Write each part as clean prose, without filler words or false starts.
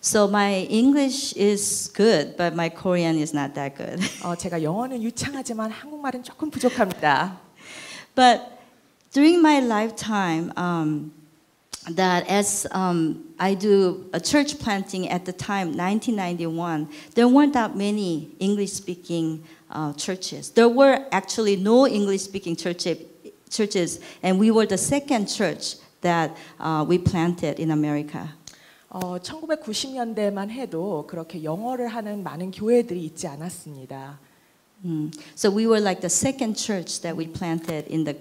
So my English is good, but my Korean is not that good. 제가 영어는 유창하지만 한국말은 조금 부족합니다. But during my lifetime, that as I do a church planting at the time, 1991, there weren't that many English-speaking churches. There were actually no English-speaking churches, and we were the second church that we planted in America. 1990년대만 해도 그렇게 영어를 하는 많은 교회들이 있지 않았습니다. So we were like the second church that we planted in the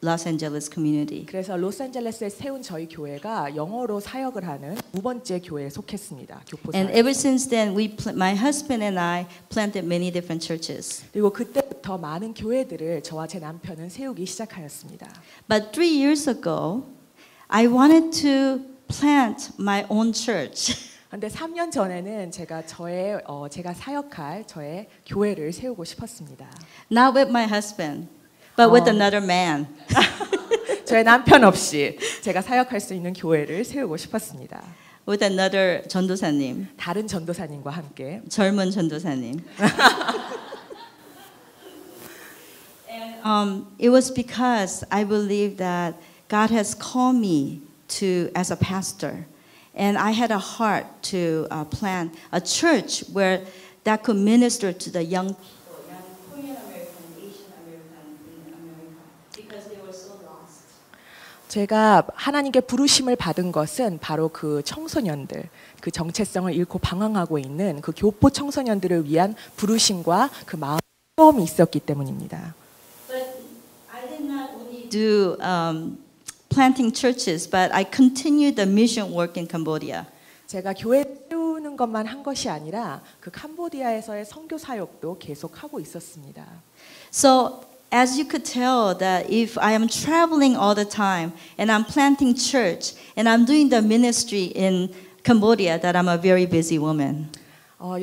Los Angeles community. 그래서 로스앤젤레스에 세운 저희 교회가 영어로 사역을 하는 두 번째 교회에 속했습니다. 교포 And 사역. ever since then, my husband and I planted many different churches. 그리고 그때부터 많은 교회들을 저와 제 남편은 세우기 시작하였습니다. But 3 years ago, I wanted to plant my own church. 근데 3년 전에는 제가 제가 사역할 저의 교회를 세우고 싶었습니다. Not with my husband, but with another man. 저의 남편 없이 제가 사역할 수 있는 교회를 세우고 싶었습니다. With another 전도사님. 다른 전도사님과 함께. 젊은 전도사님. And it was because I believe that God has called me as a pastor, and I had a heart to plant a church where that could minister to the young people, young Korean American, Asian American in America, because they were so lost. 제가 하나님께 부르심을 받은 것은 바로 그 청소년들, 그 정체성을 잃고 방황하고 있는 그 교포 청소년들을 위한 부르심과 그 마음이 있었기 때문입니다. But I did not only do planting churches, but I continued the mission work in Cambodia. 제가 교회 세우는 것만 한 것이 아니라 그 캄보디아에서의 선교 사역도 계속 하고 있었습니다. So as you could tell that if I am traveling all the time and I'm planting church and I'm doing the ministry in Cambodia, that I'm a very busy woman.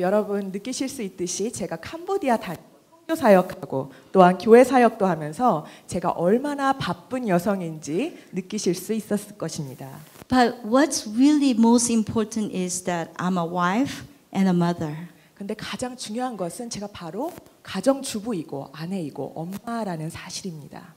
여러분 느끼실 수 있듯이 제가 캄보디아 선교 사역하고 또한 교회 사역도 하면서 제가 얼마나 바쁜 여성인지 느끼실 수 있었을 것입니다. But what's really most important is that I'm a wife and a mother. 근데 가장 중요한 것은 제가 바로 가정주부이고 아내이고 엄마라는 사실입니다.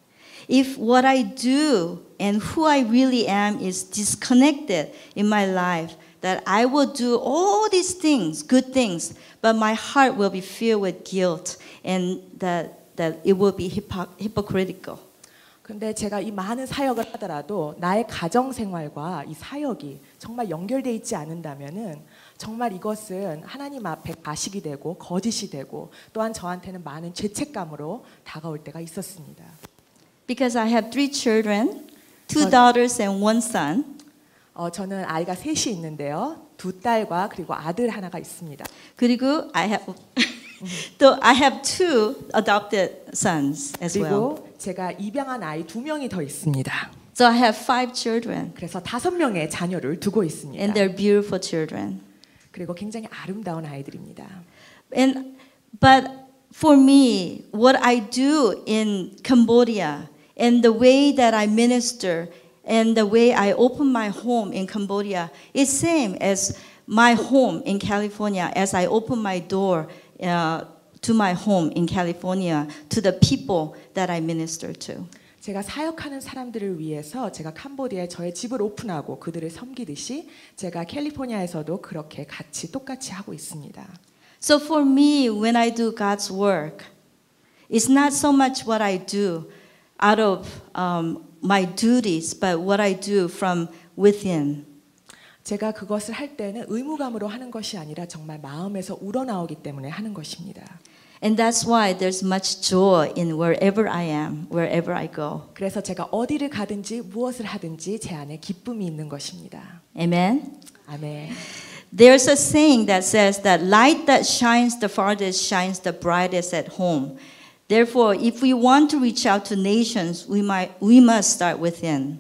If what I do and who I really am is disconnected in my life, that I will do all these things, good things, but my heart will be filled with guilt and that it will be hypocritical. 근데 제가 이 많은 사역을 하더라도 나의 가정 생활과 이 사역이 정말 연결돼 있지 않는다면은 정말 이것은 하나님 앞에 가식이 되고 거짓이 되고 또한 저한테는 많은 죄책감으로 다가올 때가 있었습니다. Because I have 3 children, 2 daughters and 1 son. 저는 아이가 셋이 있는데요. 2 딸과 그리고 아들 하나가 있습니다. 그리고 I have 2 adopted sons as well. 그리고 제가 입양한 아이 2명이 더 있습니다. So I have 5 children. 그래서 5명의 자녀를 두고 있습니다. And they're beautiful children. 그리고 굉장히 아름다운 아이들입니다. But for me, what I do in Cambodia and the way that I minister and the way I open my home in Cambodia is same as my home in California, as I open my door to my home in California to the people that I minister to. 제가 사역하는 사람들을 위해서 제가 캄보디아에 저의 집을 오픈하고 그들을 섬기듯이 제가 캘리포니아에서도 그렇게 똑같이 하고 있습니다. So for me, when I do God's work, it's not so much what I do out of my duties, but what I do from within. 제가 그것을 할 때는 의무감으로 하는 것이 아니라 정말 마음에서 우러나오기 때문에 하는 것입니다. And that's why there's much joy in wherever I am, wherever I go. 그래서 제가 어디를 가든지 무엇을 하든지 제 안에 기쁨이 있는 것입니다. Amen. 아멘. There's a saying that says that light that shines the farthest shines the brightest at home. Therefore, if we want to reach out to nations, we must start within.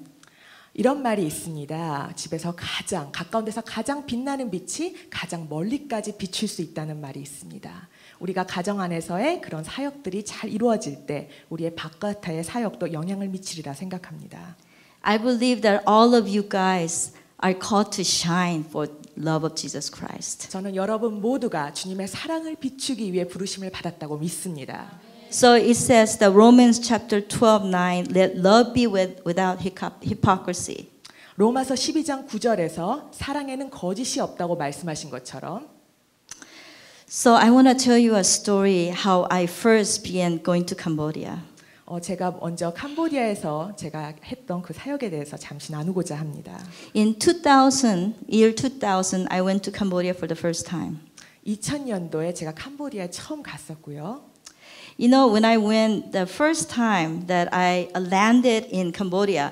이런 말이 있습니다. 집에서 가까운 데서 가장 빛나는 빛이 가장 멀리까지 비출 수 있다는 말이 있습니다. 우리가 가정 안에서의 그런 사역들이 잘 이루어질 때 우리의 바깥의 사역도 영향을 미치리라 생각합니다. I believe that all of you guys are called to shine for love of Jesus Christ. 저는 여러분 모두가 주님의 사랑을 비추기 위해 부르심을 받았다고 믿습니다. So it says the Romans chapter 12:9, let love be without hypocrisy. 로마서 12장 9절에서 사랑에는 거짓이 없다고 말씀하신 것처럼 So I want to tell you a story how I first began going to Cambodia. 제가 먼저 캄보디아에서 제가 했던 그 사역에 대해서 잠시 나누고자 합니다. In year 2000, I went to Cambodia for the first time. 2000년도에 제가 캄보디아에 처음 갔었고요. You know, when I went the first time that I landed in Cambodia,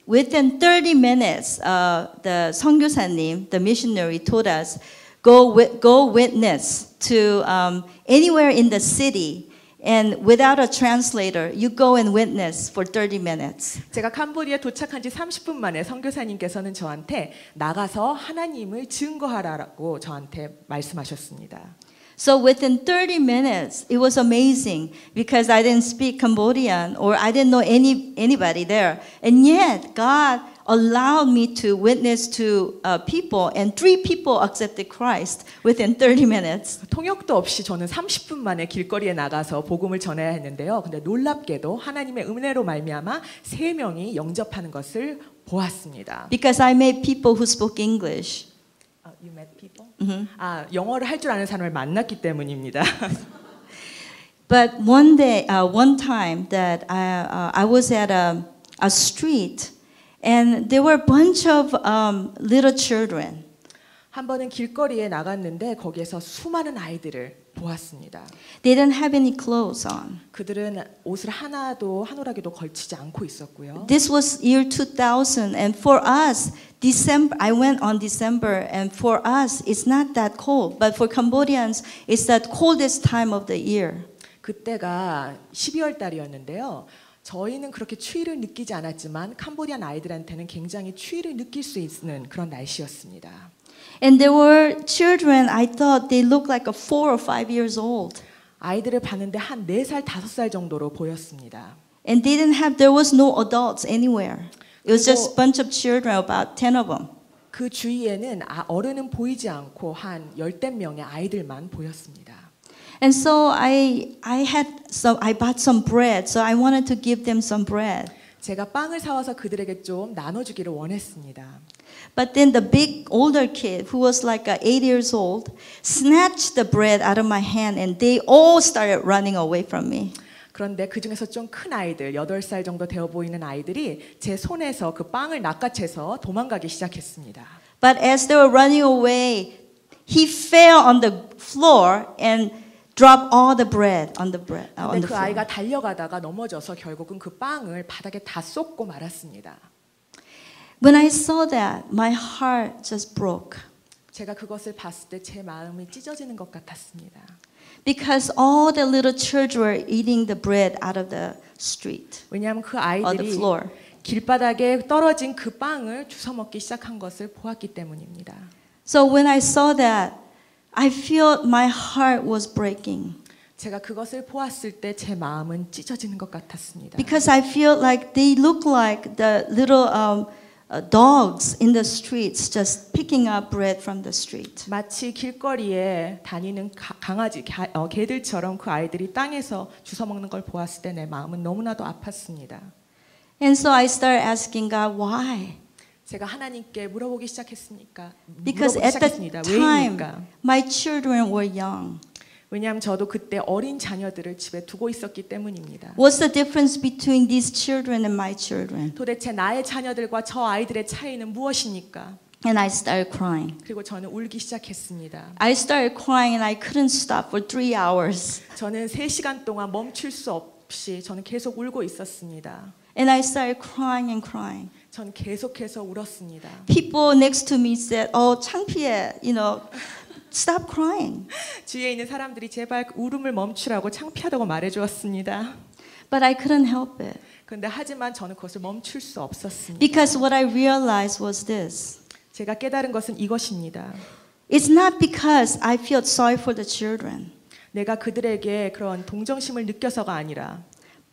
within 30 minutes, the 선교사님, the missionary, told us, go witness to anywhere in the city, and without a translator, you go and witness for 30 minutes. 제가 캄보디아에 도착한 지 30분 만에 선교사님께서는 저한테 나가서 하나님을 증거하라고 저한테 말씀하셨습니다. So within 30 minutes, it was amazing because I didn't speak Cambodian or I didn't know anybody there. And yet, God allowed me to witness to people, and 3 people accepted Christ within 30 minutes. 통역도 없이 저는 30분 만에 길거리에 나가서 복음을 전해야 했는데요. 근데 놀랍게도 하나님의 은혜로 말미암아 3명이 영접하는 것을 보았습니다. Because I met people who spoke English. You met people? 영어를 할 줄 아는 사람을 만났기 때문입니다. But one time that I was at a street, and there were a bunch of little children. 한 번은 길거리에 나갔는데 거기에서 수많은 아이들을 보았습니다. They didn't have any clothes on. 그들은 옷을 하나도 한 오락에도 걸치지 않고 있었고요. This was year 2000, and for us, I went on December, and for us, it's not that cold, but for Cambodians, it's the coldest time of the year. 그때가 12월 달이었는데요. 저희는 그렇게 추위를 느끼지 않았지만 캄보디안 아이들한테는 굉장히 추위를 느낄 수 있는 그런 날씨였습니다. And there were children, I thought they looked like 4 or 5 years old. 아이들을 봤는데 한 4살, 5살 정도로 보였습니다. And there was no adults anywhere. It was just a bunch of children, about 10 of them. 그 주위에는 어른은 보이지 않고 한 10대 명의 아이들만 보였습니다. And so I bought some bread, so I wanted to give them some bread. 제가 빵을 사와서 그들에게 좀 나눠주기를 원했습니다. But then the big older kid, who was like 8 years old, snatched the bread out of my hand, and they all started running away from me. 그런데 그 중에서 좀 큰 아이들, 8살 정도 되어 보이는 아이들이 제 손에서 그 빵을 낚아채서 도망가기 시작했습니다. But as they were running away, he fell on the floor and dropped all the bread on the 근데 그 floor. 아이가 달려가다가 넘어져서 결국은 그 빵을 바닥에 다 쏟고 말았습니다. When I saw that, my heart just broke. 제가 그것을 봤을 때 제 마음이 찢어지는 것 같았습니다. Because all the little children were eating the bread out of the street 왜냐하면 그 or the 아이들이 floor. 길바닥에 떨어진 그 빵을 주워 먹기 시작한 것을 보았기 때문입니다. So when I saw that, I felt my heart was breaking. 제가 그것을 보았을 때 제 마음은 찢어지는 것 같았습니다. Because I feel like they look like the little dogs in the streets just picking up bread from the street. 마치 길거리에 다니는 개들처럼 그 아이들이 땅에서 주워 먹는 걸 보았을 때 내 마음은 너무나도 아팠습니다. And so I started asking God, why? 제가 하나님께 물어보기 시작했습니다. Because at the time, my children were young. 왜냐하면 저도 그때 어린 자녀들을 집에 두고 있었기 때문입니다. What's the difference between these children and my children? 도대체 나의 자녀들과 저 아이들의 차이는 무엇입니까? And I started crying. 그리고 저는 울기 시작했습니다. I started crying and I couldn't stop for 3 hours. 저는 3시간 동안 멈출 수 없이 저는 계속 울고 있었습니다. And I started crying and crying. 전 계속해서 울었습니다. People next to me said, "Oh, 창피해, stop crying." 주위에 있는 사람들이 제발 울음을 멈추라고 창피하다고 말해주었습니다. But I couldn't help it. 그런데 하지만 저는 그것을 멈출 수 없었습니다. Because what I realized was this. 제가 깨달은 것은 이것입니다. It's not because I felt sorry for the children. 내가 그들에게 그런 동정심을 느껴서가 아니라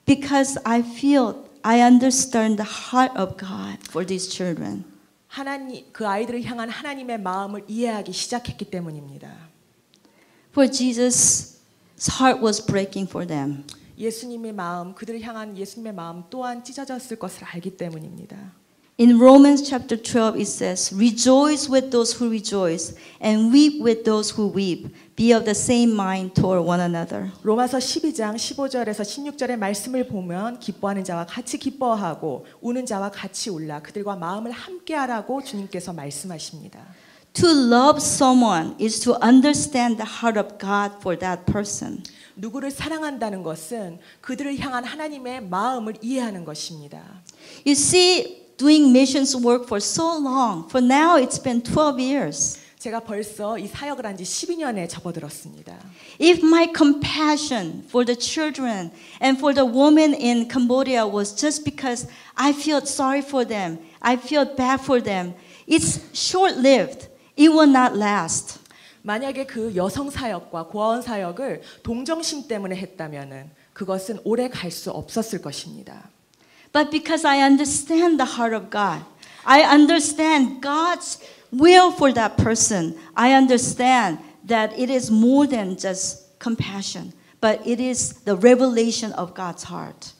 Because I understand the heart of God for these children. 하나님 그 아이들을 향한 하나님의 마음을 이해하기 시작했기 때문입니다. For Jesus' heart was breaking for them. 예수님의 마음, 그들을 향한 예수님의 마음 또한 찢어졌을 것을 알기 때문입니다. In Romans chapter 12 it says, "Rejoice with those who rejoice and weep with those who weep. Be of the same mind toward one another." 로마서 12장 15절에서 16절의 말씀을 보면 기뻐하는 자와 같이 기뻐하고 우는 자와 같이 울라 그들과 마음을 함께하라고 주님께서 말씀하십니다. To love someone is to understand the heart of God for that person. 누구를 사랑한다는 것은 그들을 향한 하나님의 마음을 이해하는 것입니다. You see, doing missions work for so long. For now, it's been 12 years. 제가 벌써 이 사역을 한 지 12년에 접어들었습니다. If my compassion for the children and for the women in Cambodia was just because I felt sorry for them, I felt bad for them, it's short-lived. It will not last. 만약에 그 여성 사역과 고아원 사역을 동정심 때문에 했다면은 그것은 오래 갈 수 없었을 것입니다. But because I understand the heart of God, I understand God's will for that person. I understand that it is more than just compassion, but it is the revelation of God's heart.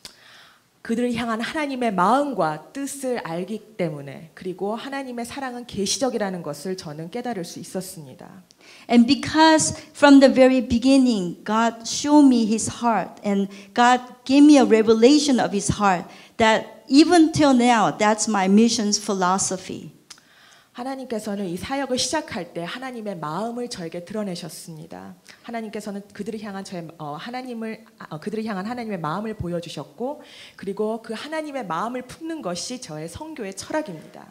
그들을 향한 하나님의 마음과 뜻을 알기 때문에 그리고 하나님의 사랑은 계시적이라는 것을 저는 깨달을 수 있었습니다. And because from the very beginning, God showed me His heart and God gave me a revelation of His heart that even till now, that's my mission's philosophy. 하나님께서는 이 사역을 시작할 때 하나님의 마음을 저에게 드러내셨습니다. 하나님께서는 그들을 향한 그들을 향한 하나님의 마음을 보여주셨고, 그리고 그 하나님의 마음을 품는 것이 저의 선교의 철학입니다.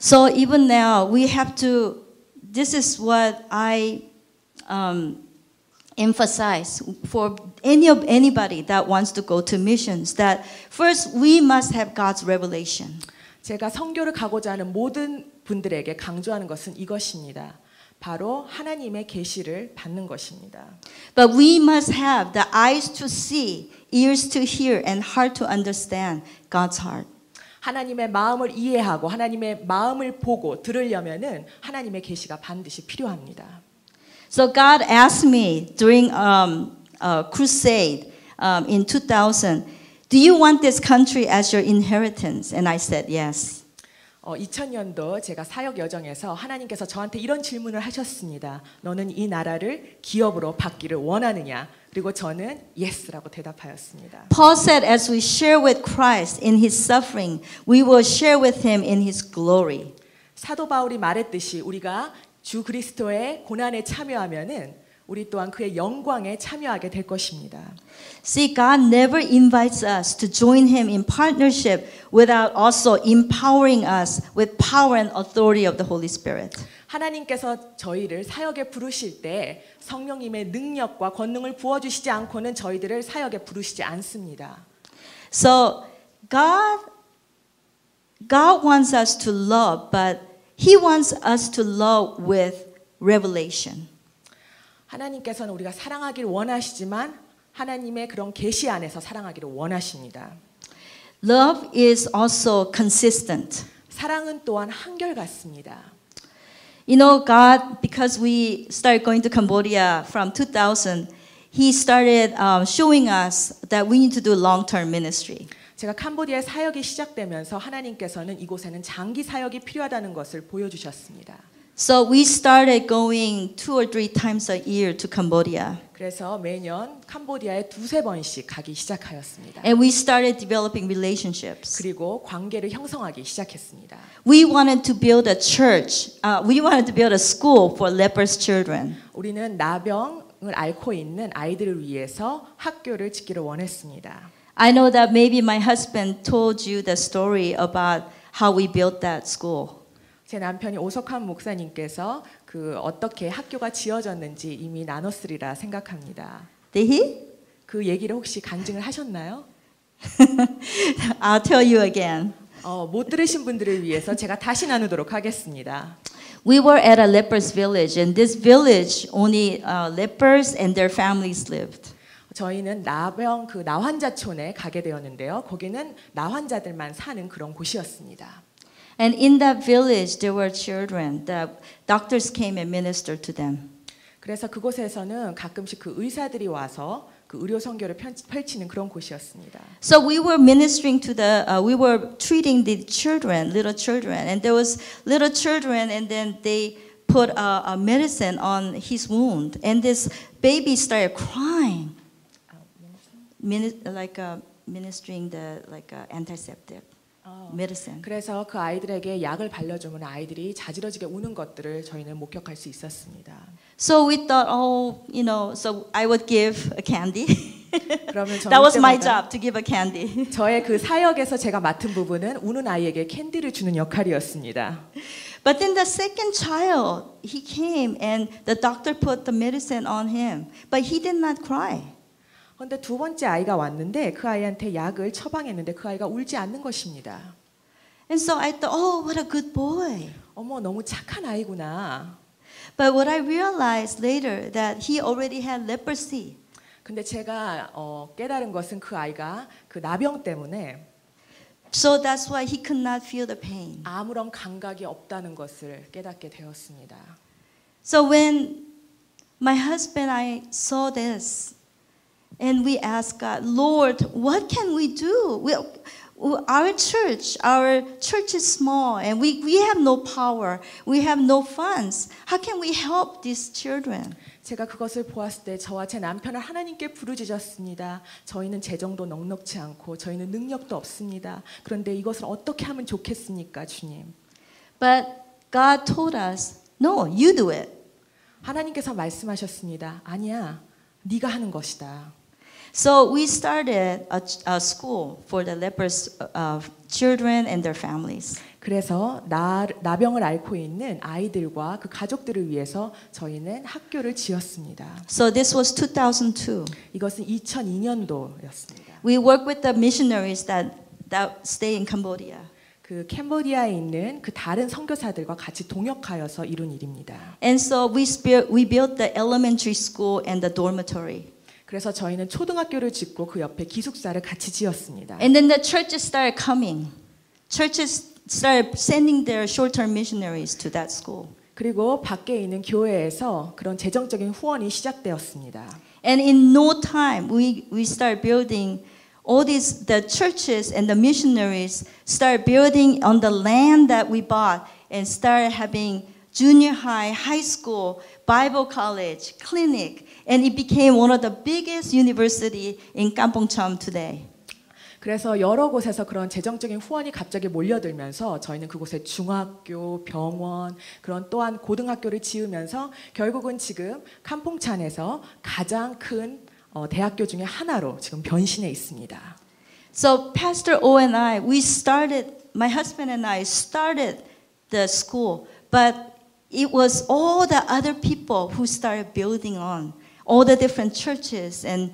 So even now, we have to. This is what I emphasize for anybody that wants to go to missions. That first we must have God's revelation. 제가 선교를 가고자 하는 모든 분들에게 강조하는 것은 이것입니다. 바로 하나님의 계시를 받는 것입니다. But we must have the eyes to see, ears to hear, and heart to understand God's heart. 하나님의 마음을 이해하고 하나님의 마음을 보고 들으려면은 하나님의 계시가 반드시 필요합니다. So God asked me during a crusade in 2000, "Do you want this country as your inheritance?" And I said yes. 2000년도 제가 사역 여정에서 하나님께서 저한테 이런 질문을 하셨습니다. 너는 이 나라를 기업으로 받기를 원하느냐? 그리고 저는 yes라고 대답하였습니다. Paul said, as we share with Christ in his suffering, we will share with him in his glory. 사도 바울이 말했듯이 우리가 주 그리스도의 고난에 참여하면은 우리 또한 그의 영광에 참여하게 될 것입니다. See, God never invites us to join him in partnership without also empowering us with power and authority of the Holy Spirit. 하나님께서 저희를 사역에 부르실 때 성령님의 능력과 권능을 부어주시지 않고는 저희들을 사역에 부르시지 않습니다. So God wants us to love, but He wants us to love with revelation. 하나님께서는 우리가 사랑하기를 원하시지만 하나님의 그런 계시 안에서 사랑하기를 원하십니다. Love is also consistent. 사랑은 또한 한결같습니다. You know, God, because we started going to Cambodia from 2000, He started showing us that we need to do long-term ministry. 제가 캄보디아의 사역이 시작되면서 하나님께서는 이곳에는 장기 사역이 필요하다는 것을 보여주셨습니다. So we started going 2 or 3 times a year to Cambodia. 그래서 매년 캄보디아에 두세 번씩 가기 시작하였습니다. And we started developing relationships. 그리고 관계를 형성하기 시작했습니다. We wanted to build a church. We wanted to build a school for lepers children. 우리는 나병을 앓고 있는 아이들을 위해서 학교를 짓기를 원했습니다. I know that maybe my husband told you the story about how we built that school. 제 남편이 오석환 목사님께서 그 어떻게 학교가 지어졌는지 이미 나눴으리라 생각합니다. Did he? 그 얘기를 혹시 간증을 하셨나요? I'll tell you again. 못 들으신 분들을 위해서 제가 다시 나누도록 하겠습니다. We were at a lepers village, and this village only lepers and their families lived. 저희는 나병 그 나환자촌에 가게 되었는데요. 거기는 나환자들만 사는 그런 곳이었습니다. And in that village, there were children. The doctors came and ministered to them. 그래서 그곳에서는 가끔씩 그 의사들이 와서 그 의료 선교를 펼치는 그런 곳이었습니다. So we were ministering to we were treating the children, little children, and there was little children, and then they put a medicine on his wound, and this baby started crying, ministering the antiseptic medicine. 그래서 그 아이들에게 약을 발라주면 아이들이 자지러지게 우는 것들을 저희는 목격할 수 있었습니다. So we thought, so I would give a candy. 그러면 That was my job, to give a candy. 저의 그 사역에서 제가 맡은 부분은 우는 아이에게 캔디를 주는 역할이었습니다. But then the second child, he came and the doctor put the medicine on him, but he did not cry. 그런데 두 번째 아이가 왔는데 그 아이한테 약을 처방했는데 그 아이가 울지 않는 것입니다. And so I thought, oh, what a good boy. 어머, 너무 착한 아이구나. But what I realized later that he already had leprosy. 근데 제가 깨달은 것은 그 아이가 그 나병 때문에 So that's why he could not feel the pain. 아무런 감각이 없다는 것을 깨닫게 되었습니다. So when my husband and I saw this, and we asked God, Lord, what can we do? Our church is small, and we have no power. We have no funds. How can we help these children? 제가 그것을 보았을 때 저와 제 남편을 하나님께 부르짖었습니다. 저희는 재정도 넉넉지 않고 저희는 능력도 없습니다. 그런데 이것을 어떻게 하면 좋겠습니까, 주님? But God told us, no, you do it. 하나님께서 말씀하셨습니다. 아니야, 네가 하는 것이다. So we started a school for the lepers children and their families. 그래서 나병을 앓고 있는 아이들과 그 가족들을 위해서 저희는 학교를 지었습니다. So this was 2002. 이것은 2002년도였습니다. We work with the missionaries that stay in Cambodia. 그 캄보디아에 있는 그 다른 선교사들과 같이 동역하여서 이룬 일입니다. And so we built the elementary school and the dormitory. 그래서 저희는 초등학교를 짓고 그 옆에 기숙사를 같이 지었습니다. And then the churches started coming. Churches started sending their short-term missionaries to that school. 그리고 밖에 있는 교회에서 그런 재정적인 후원이 시작되었습니다. And in no time, we start building all the churches and the missionaries start building on the land that we bought and started having junior high, high school, Bible college, clinic, and it became one of the biggest university in Kampong Cham today. 그래서 여러 곳에서 그런 재정적인 후원이 갑자기 몰려들면서 저희는 그곳에 중학교, 병원, 그런 또한 고등학교를 지으면서 결국은 지금 캄퐁찬에서 가장 큰 대학교 중에 하나로 지금 변신해 있습니다. So Pastor O and I, my husband and I started the school, but it was all the other people who started building on all the different churches and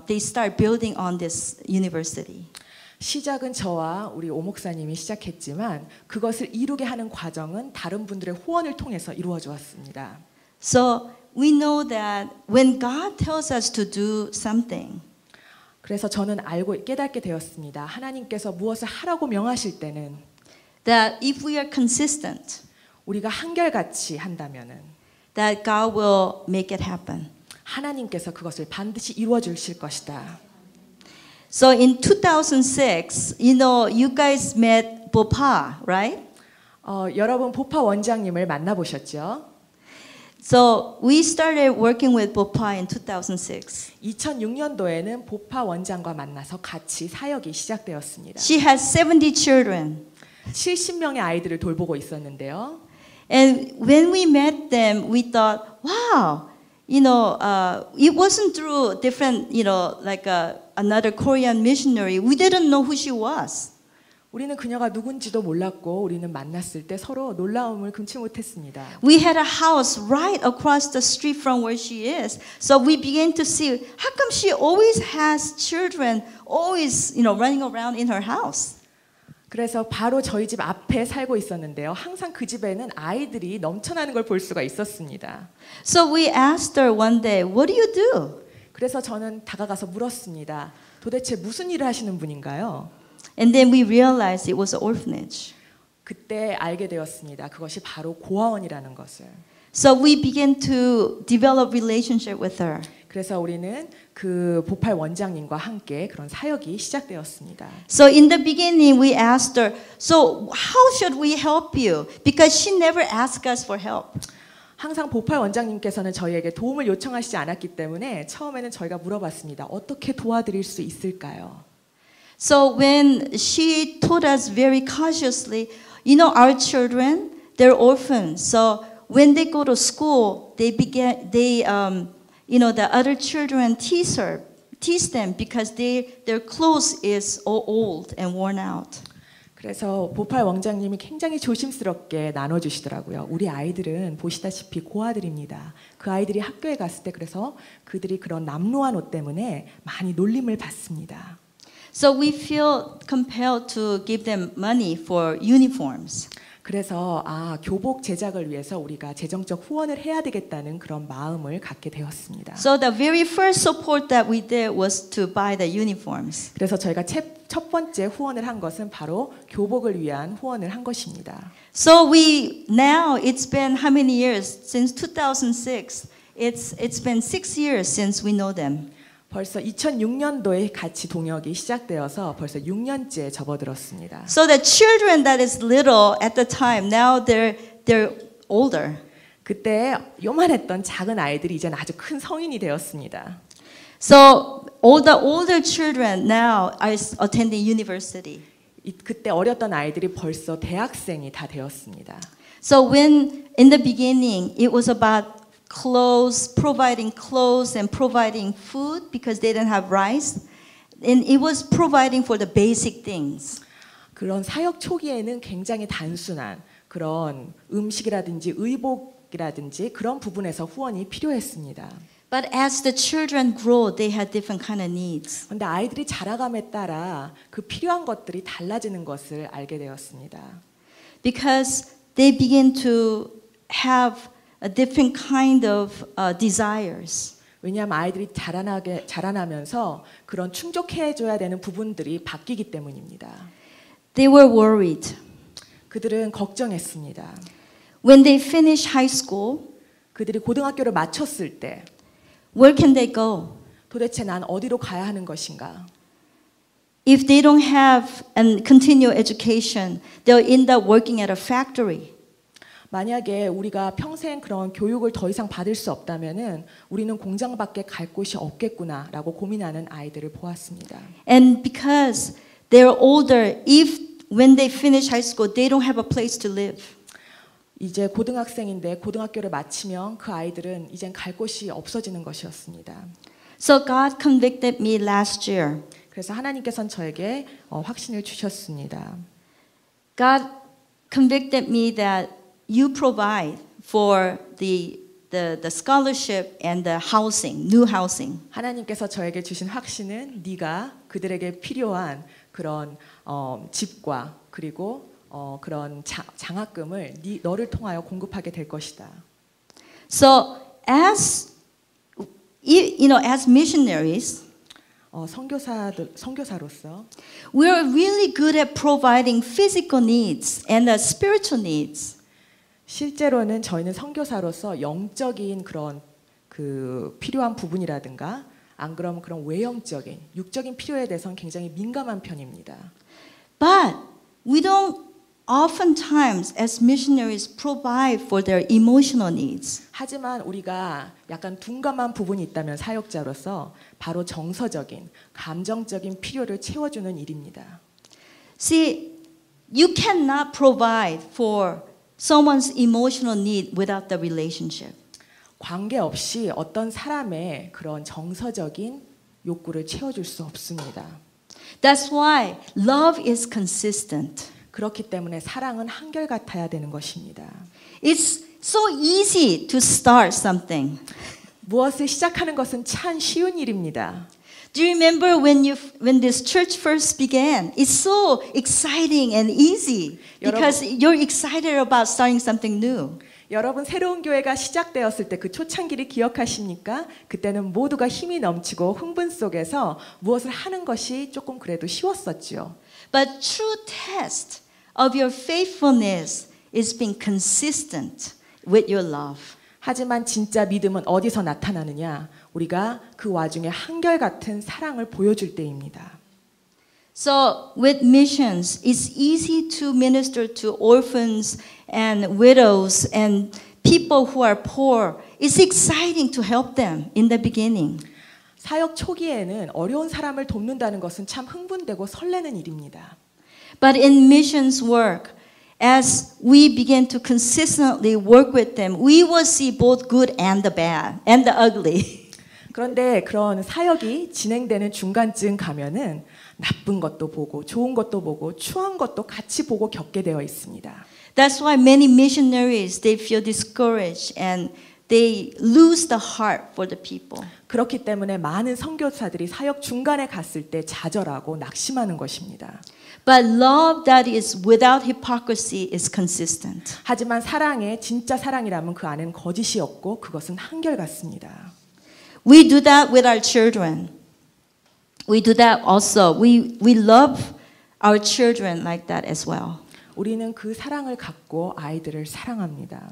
they start building on this university. 시작은 저와 우리 오 목사님이 시작했지만 그것을 이루게 하는 과정은 다른 분들의 후원을 통해서 이루어져 왔습니다. So we know that when God tells us to do something, 그래서 저는 알고 깨닫게 되었습니다. 하나님께서 무엇을 하라고 명하실 때는 that if we are consistent, 우리가 한결같이 한다면은 that God will make it happen. 하나님께서 그것을 반드시 이루어 주실 것이다. So in 2006, you guys met Bopa, right? 여러분 보파 원장님을 만나보셨죠? So we started working with Bopa in 2006. 2006년도에는 보파 원장과 만나서 같이 사역이 시작되었습니다. She has 70 children. 70명의 아이들을 돌보고 있었는데요. And when we met them, we thought, wow, it wasn't through different, like another Korean missionary. We didn't know who she was. 우리는 그녀가 누군지도 몰랐고 우리는 만났을 때 서로 놀라움을 금치 못했습니다. We had a house right across the street from where she is. So we began to see, how come she always has children always, running around in her house? 그래서 바로 저희 집 앞에 살고 있었는데요. 항상 그 집에는 아이들이 넘쳐나는 걸 볼 수가 있었습니다. So we asked her one day, what do you do? 그래서 저는 다가가서 물었습니다. 도대체 무슨 일을 하시는 분인가요? And then we realized it was an orphanage. 그때 알게 되었습니다. 그것이 바로 고아원이라는 것을. So we began to develop relationship with her. 그래서 우리는 그 보팔 원장님과 함께 그런 사역이 시작되었습니다. So in the beginning, we asked her, so how should we help you? Because she never asked us for help. 항상 보팔 원장님께서는 저희에게 도움을 요청하시지 않았기 때문에 처음에는 저희가 물어봤습니다. 어떻게 도와드릴 수 있을까요? So when she told us very cautiously, you know, our children, they're orphans. So when they go to school, you know, the other children tease them because their clothes is all old and worn out. 그래서 보팔 원장님이 굉장히 조심스럽게 나눠주시더라고요. 우리 아이들은 보시다시피 고아들입니다. 그 아이들이 학교에 갔을 때 그래서 그들이 그런 남루한 옷 때문에 많이 놀림을 받습니다. So we feel compelled to give them money for uniforms. 그래서 교복 제작을 위해서 우리가 재정적 후원을 해야 되겠다는 그런 마음을 갖게 되었습니다. So the very first support that we did was to buy the uniforms. 그래서 저희가 첫 번째 후원을 한 것은 바로 교복을 위한 후원을 한 것입니다. So now it's been how many years since 2006? It's been 6 years since we know them. 벌써 2006년도에 같이 동역이 시작되어서 벌써 6년째 접어들었습니다. So the children that is little at the time, now they're older. 그때 요만했던 작은 아이들이 이제는 아주 큰 성인이 되었습니다. So all the older children now are attending university. 그때 어렸던 아이들이 벌써 대학생이 다 되었습니다. So when in the beginning it was about providing clothes and providing food because they didn't have rice, and it was providing for the basic things. 그런 사역 초기에는 굉장히 단순한 그런 음식이라든지 의복이라든지 그런 부분에서 후원이 필요했습니다. But as the children grow, they had different kind of needs. 그런데 아이들이 자라감에 따라 그 필요한 것들이 달라지는 것을 알게 되었습니다. Because they begin to have a different kind of desires. 왜냐하면 아이들이 자라나면서 그런 충족해줘야 되는 부분들이 바뀌기 때문입니다. They were worried. 그들은 걱정했습니다. When they finish high school, 그들이 고등학교를 마쳤을 때 where can they go? 도대체 난 어디로 가야 하는 것인가? If they don't have a continual education, they'll end up working at a factory. 만약에 우리가 평생 그런 교육을 더 이상 받을 수 없다면은 우리는 공장밖에 갈 곳이 없겠구나라고 고민하는 아이들을 보았습니다. And because they're older, when they finish high school, they don't have a place to live. 이제 고등학생인데 고등학교를 마치면 그 아이들은 이젠 갈 곳이 없어지는 것이었습니다. So God convicted me last year. 그래서 하나님께서는 저에게 확신을 주셨습니다. God convicted me that you provide for the scholarship and the housing, new housing. 하나님께서 저에게 주신 확신은 네가 그들에게 필요한 그런 집과 그리고 그런 장학금을 너를 통하여 공급하게 될 것이다. So as missionaries, 선교사로서 we are really good at providing physical needs and spiritual needs. 실제로는 저희는 선교사로서 영적인 그런 그 필요한 부분이라든가 안 그러면 그런 외형적인 육적인 필요에 대해서는 굉장히 민감한 편입니다. But we don't oftentimes as missionaries provide for their emotional needs. 하지만 우리가 약간 둔감한 부분이 있다면 사역자로서 바로 정서적인 감정적인 필요를 채워주는 일입니다. See, you cannot provide for someone's emotional need without the relationship. 관계없이 어떤 사람의 그런 정서적인 욕구를 채워줄 수 없습니다. That's why love is consistent. 그렇기 때문에 사랑은 한결같아야 되는 것입니다. It's so easy to start something. 무엇을 시작하는 것은 참 쉬운 일입니다. Do you remember when this church first began? It's so exciting and easy because you're excited about starting something new. 여러분 새로운 교회가 시작되었을 때 그 초창기를 기억하십니까? 그때는 모두가 힘이 넘치고 흥분 속에서 무엇을 하는 것이 조금 그래도 쉬웠었죠. But true test of your faithfulness is being consistent with your love. 하지만 진짜 믿음은 어디서 나타나느냐? 우리가 그 와중에 한결같은 사랑을 보여줄 때입니다. So with missions, it's easy to minister to orphans and widows and people who are poor. It's exciting to help them in the beginning. 사역 초기에는 어려운 사람을 돕는다는 것은 참 흥분되고 설레는 일입니다. But in missions work, as we begin to consistently work with them, we will see both good and the bad and the ugly. 그런데 그런 사역이 진행되는 중간쯤 가면은 나쁜 것도 보고 좋은 것도 보고 추한 것도 같이 보고 겪게 되어 있습니다. That's why many missionaries they feel discouraged and they lose the heart for the people. 그렇기 때문에 많은 선교사들이 사역 중간에 갔을 때 좌절하고 낙심하는 것입니다. But love that is without hypocrisy is consistent. 하지만 사랑에 진짜 사랑이라면 그 안에는 거짓이 없고 그것은 한결같습니다. We do that with our children. We do that also. We love our children like that as well. 우리는 그 사랑을 갖고 아이들을 사랑합니다.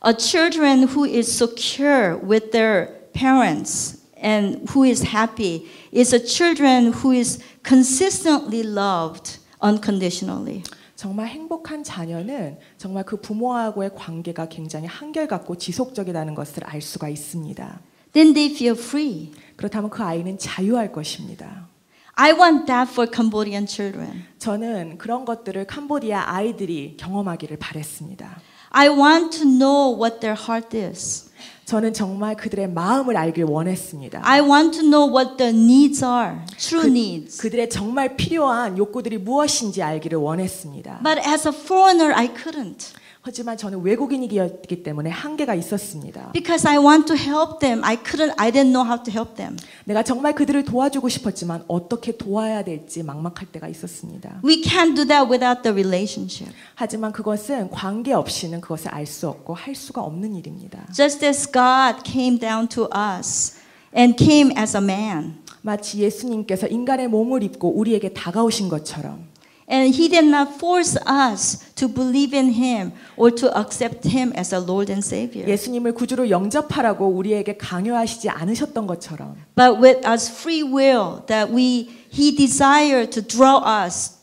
A children who is secure with their parents and who is happy is a children who is consistently loved unconditionally. 정말 행복한 자녀는 정말 그 부모하고의 관계가 굉장히 한결같고 지속적이라는 것을 알 수가 있습니다. Then they feel free. 그렇다면 그 아이는 자유할 것입니다. I want that for Cambodian children. 저는 그런 것들을 캄보디아 아이들이 경험하기를 바랬습니다. I want to know what their heart is. 저는 정말 그들의 마음을 알길 원했습니다. I want to know what the needs are, true needs. 그들의 정말 필요한 욕구들이 무엇인지 알기를 원했습니다. But as a foreigner, I couldn't. 하지만 저는 외국인이었기 때문에 한계가 있었습니다. Because I want to help them, I didn't know how to help them. 내가 정말 그들을 도와주고 싶었지만 어떻게 도와야 될지 막막할 때가 있었습니다. We can't do that without the relationship. 하지만 그것은 관계 없이는 그것을 알 수 없고 할 수가 없는 일입니다. Just as God came down to us and came as a man. 마치 예수님께서 인간의 몸을 입고 우리에게 다가오신 것처럼 And he did not force us to believe in him or to accept him as a Lord and Savior. 예수님을 구주로 영접하라고 우리에게 강요하시지 않으셨던 것처럼 But with us free will that he desired to draw us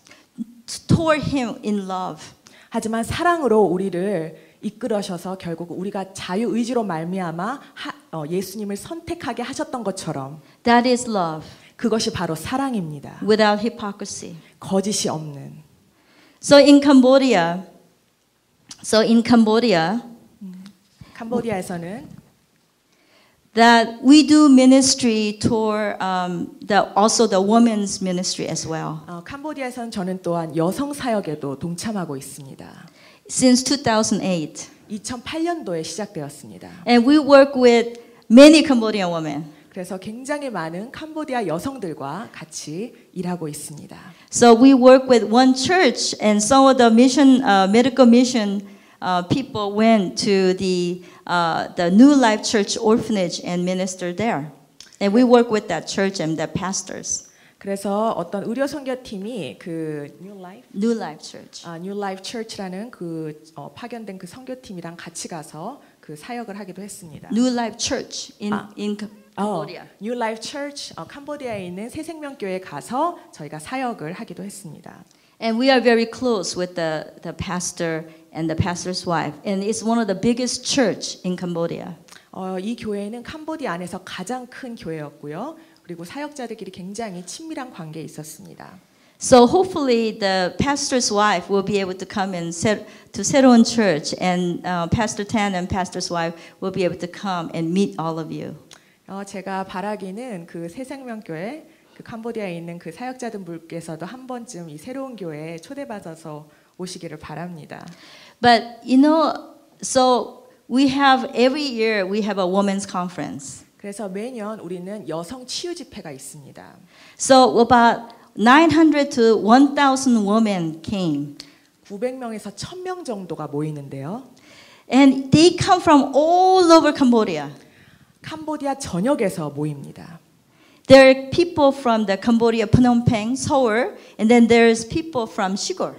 toward him in love. 하지만 사랑으로 우리를 이끌으셔서 결국 우리가 자유 의지로 말미암아 예수님을 선택하게 하셨던 것처럼 That is love. 그것이 바로 사랑입니다. Without hypocrisy. 거짓이 없는. So in Cambodia, 캄보디아에서는 that we do ministry toward also the women's ministry as well. 캄보디아에서는 저는 또한 여성 사역에도 동참하고 있습니다. Since 2008. 2008년도에 시작되었습니다. And we work with many Cambodian women. 그래서 굉장히 많은 캄보디아 여성들과 같이 일하고 있습니다. So we work with one church, and some of the medical mission people went to the New Life Church orphanage and ministered there. And we work with that church and the pastors. 그래서 어떤 의료 선교팀이 그 New Life Church. New Life Church라는 그 파견된 그 선교팀이랑 같이 가서 그 사역을 하기도 했습니다. New Life Church in Cambodia. New Life Church 캄보디아에 있는 새생명교회에 가서 저희가 사역을 하기도 했습니다. And we are very close with the pastor and the pastor's wife, and it's one of the biggest church in Cambodia. 이 교회는 캄보디아 안에서 가장 큰 교회였고요. 그리고 사역자들끼리 굉장히 친밀한 관계에 있었습니다. So hopefully the pastor's wife will be able to come and to Seron Church, and Pastor Tan and pastor's wife will be able to come and meet all of you. 제가 바라기는 그 새생명교회 그 캄보디아에 있는 그 사역자들 분께서도 한 번쯤 이 새로운 교회에 초대받아서 오시기를 바랍니다. But you know, so we have every year we have a women's conference. 그래서 매년 우리는 여성 치유 집회가 있습니다. So about 900 to 1,000 women came. 900명에서 1,000명 정도가 모이는데요. And they come from all over Cambodia. 캄보디아 전역에서 모입니다. There are people from the Cambodia, Phnom Penh, Seoul, and then there's people from Sigor.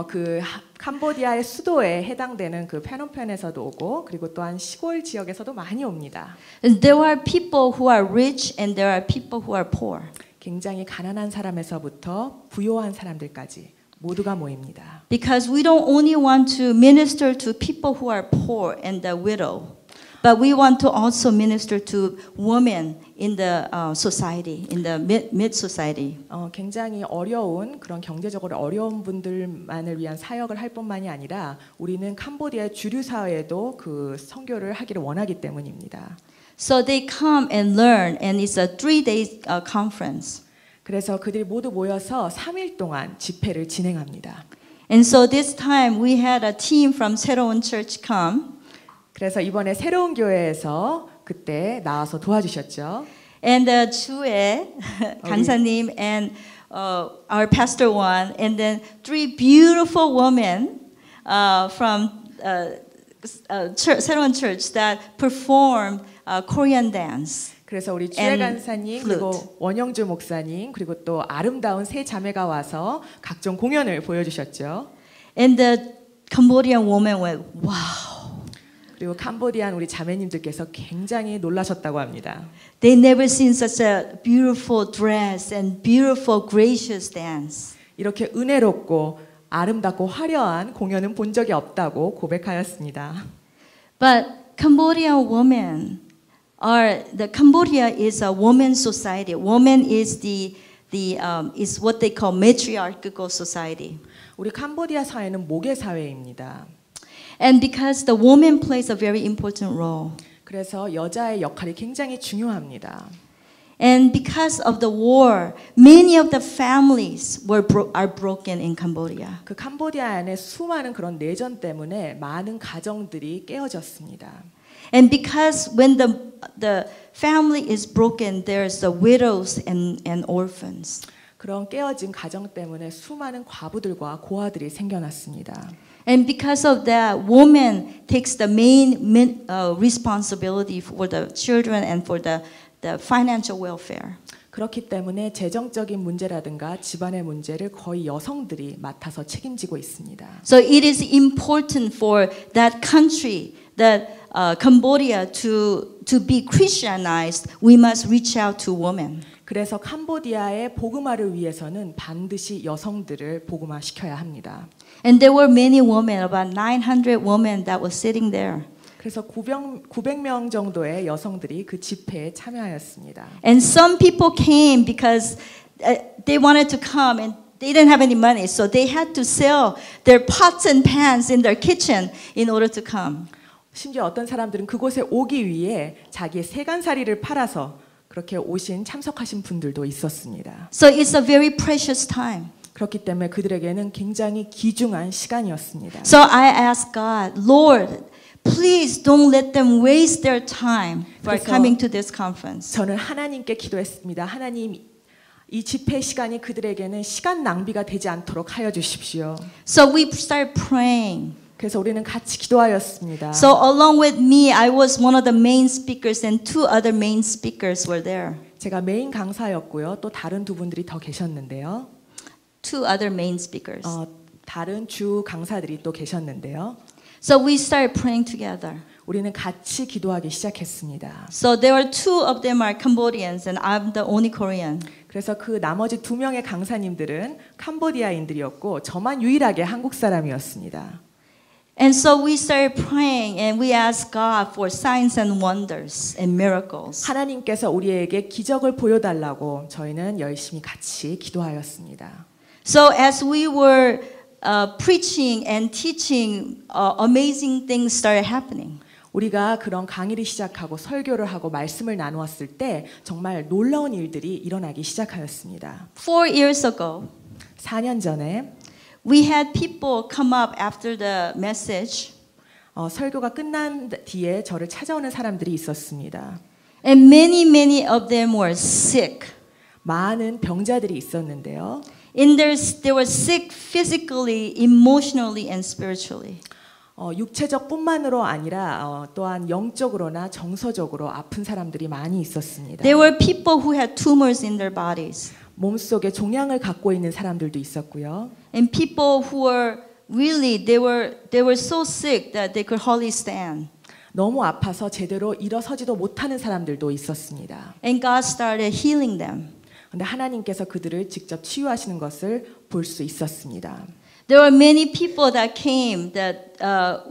그 캄보디아의 수도에 해당되는 그 페놈펜에서도 오고 그리고 또한 시골 지역에서도 많이 옵니다. There are people who are rich and there are people who are poor. 굉장히 가난한 사람에서부터 부유한 사람들까지 모두가 모입니다. Because we don't only want to minister to people who are poor and the widow, but we want to also minister to women in the society, in the mid society. 굉장히 어려운 그런 경제적으로 어려운 분들만을 위한 사역을 할 뿐만이 아니라 우리는 캄보디아의 주류 사회에도 그 선교를 하기를 원하기 때문입니다. So they come and learn, and it's a 3-day conference. 그래서 그들이 모두 모여서 3일 동안 집회를 진행합니다. And so this time we had a team from 새로운 Church come. 그래서 이번에 새로운 교회에서 그때 나와서 도와주셨죠. And 주에 강사님 and our pastor one, and then 3 beautiful women from 새로운 Church that performed Korean dance. 그래서 우리 주혜 간사님 그리고 원영주 목사님 그리고 또 아름다운 세 자매가 와서 각종 공연을 보여주셨죠. And the Cambodian woman went, wow. 그리고 캄보디안 우리 자매님들께서 굉장히 놀라셨다고 합니다. They never seen such a beautiful dress and beautiful gracious dance. 이렇게 은혜롭고 아름답고 화려한 공연은 본 적이 없다고 고백하였습니다. But Cambodian women Cambodia is a women's society. Woman is is what they call matriarchal society. 우리 캄보디아 사회는 모계 사회입니다. And because the woman plays a very important role. 그래서 여자의 역할이 굉장히 중요합니다. And because of the war, many of the families are broken in Cambodia. 그 캄보디아 안에 수많은 그런 내전 때문에 많은 가정들이 깨어졌습니다. And because when the family is broken, there's the widows and orphans. 그런 깨어진 가정 때문에 수많은 과부들과 고아들이 생겨났습니다. And because of that, woman takes the main responsibility for the children and for the financial welfare. 그렇기 때문에 재정적인 문제라든가 집안의 문제를 거의 여성들이 맡아서 책임지고 있습니다. So it is important for that country, that Cambodia, to be Christianized. We must reach out to women. 그래서 캄보디아의 복음화를 위해서는 반드시 여성들을 복음화시켜야 합니다. And there were many women, about 900 women that were sitting there. 그래서 900명 정도의 여성들이 그 집회에 참여하였습니다. And some people came because they wanted to come and they didn't have any money, so they had to sell their pots and pans in their kitchen in order to come. 심지어 어떤 사람들은 그곳에 오기 위해 자기의 세간살이를 팔아서 그렇게 오신 참석하신 분들도 있었습니다. So it's a very precious time. 그렇기 때문에 그들에게는 굉장히 귀중한 시간이었습니다. So I asked God, Lord, please don't let them waste their time by coming to this conference. 저는 하나님께 기도했습니다. 하나님, 이 집회 시간이 그들에게는 시간 낭비가 되지 않도록 하여 주십시오. So we started praying. 그래서 우리는 같이 기도하였습니다. So along with me, I was one of the main speakers and 2 other main speakers were there. 제가 메인 강사였고요. 또 다른 2분들이 더 계셨는데요. 2 other main speakers. 다른 주 강사들이 또 계셨는데요. So we started praying together. 우리는 같이 기도하기 시작했습니다. So there were 2 of them are Cambodians and I'm the only Korean. 그래서 그 나머지 2명의 강사님들은 캄보디아인들이었고 저만 유일하게 한국 사람이었습니다. And so we started praying and we asked God for signs and wonders and miracles. 하나님께서 우리에게 기적을 보여달라고 저희는 열심히 같이 기도하였습니다. So as we were preaching and teaching, amazing things started happening. 우리가 그런 강의를 시작하고 설교를 하고 말씀을 나누었을 때 정말 놀라운 일들이 일어나기 시작하였습니다. 4 years ago, 4년 전에 we had people come up after the message. 설교가 끝난 뒤에 저를 찾아오는 사람들이 있었습니다. And many of them were sick. 많은 병자들이 있었는데요. They were sick physically, emotionally, and spiritually. 육체적뿐만으로 아니라 또한 영적으로나 정서적으로 아픈 사람들이 많이 있었습니다. There were people who had tumors in their bodies. 몸속에 종양을 갖고 있는 사람들도 있었고요. And people who were really they were so sick that they could hardly stand. 너무 아파서 제대로 일어서지도 못하는 사람들도 있었습니다. And God started healing them. 근데 하나님께서 그들을 직접 치유하시는 것을 볼 수 있었습니다. There were many people that came that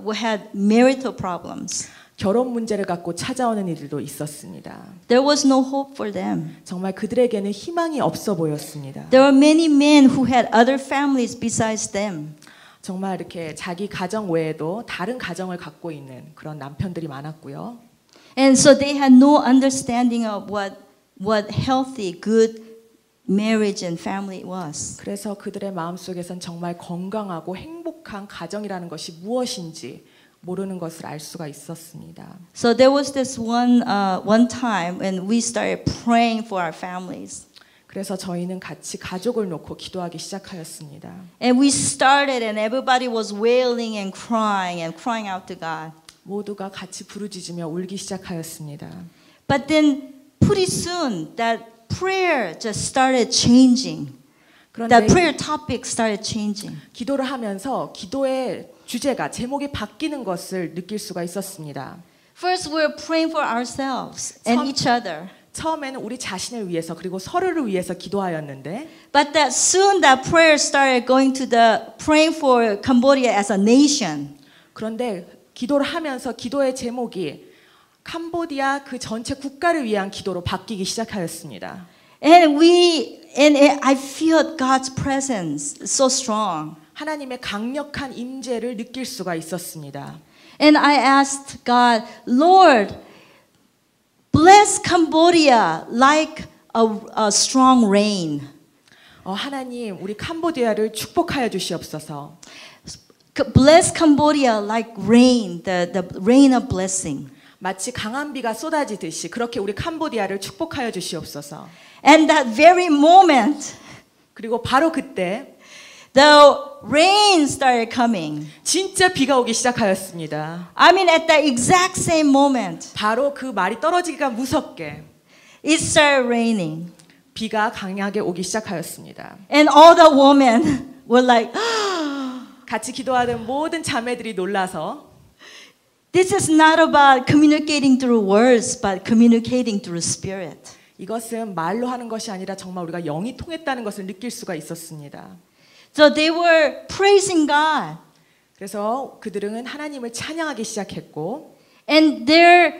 who had marital problems. 결혼 문제를 갖고 찾아오는 이들도 있었습니다. There was no hope for them. 정말 그들에게는 희망이 없어 보였습니다. There were many men who had other families besides them. 정말 이렇게 자기 가정 외에도 다른 가정을 갖고 있는 그런 남편들이 많았고요. And so they had no understanding of what healthy, good marriage and family was. 그래서 그들의 마음속에선 정말 건강하고 행복한 가정이라는 것이 무엇인지 모르는 것을 알 수가 있었습니다. So there was this one time when we started praying for our families. 그래서 저희는 같이 가족을 놓고 기도하기 시작하였습니다. And we started and everybody was wailing and crying out to God. 모두가 같이 부르짖으며 울기 시작하였습니다. But then pretty soon that prayer just started changing. 그런데 That prayer topic started changing. 기도를 하면서 기도의 주제가 제목이 바뀌는 것을 느낄 수가 있었습니다. First, we were praying for ourselves and each other. 처음에는 우리 자신을 위해서 그리고 서로를 위해서 기도하였는데 But that soon that prayer started going to the praying for Cambodia as a nation. 그런데 기도를 하면서 기도의 제목이 캄보디아 그 전체 국가를 위한 기도로 바뀌기 시작하였습니다. And I felt God's presence so strong. 하나님의 강력한 임재를 느낄 수가 있었습니다. And I asked God, Lord, bless Cambodia like a strong rain. 하나님, 우리 캄보디아를 축복하여 주시옵소서. Bless Cambodia like rain, the rain of blessing. 마치 강한 비가 쏟아지듯이 그렇게 우리 캄보디아를 축복하여 주시옵소서. And that very moment, 그리고 바로 그때 the rain started coming. 진짜 비가 오기 시작하였습니다. I mean, at the exact same moment, 바로 그 말이 떨어지기가 무섭게 it started raining. 비가 강하게 오기 시작하였습니다. And all the women were like, 같이 기도하던 모든 자매들이 놀라서 this is not about communicating through words, but communicating through spirit. 이것은 말로 하는 것이 아니라 정말 우리가 영이 통했다는 것을 느낄 수가 있었습니다. So they were praising God. 그래서 그들은 하나님을 찬양하기 시작했고 And their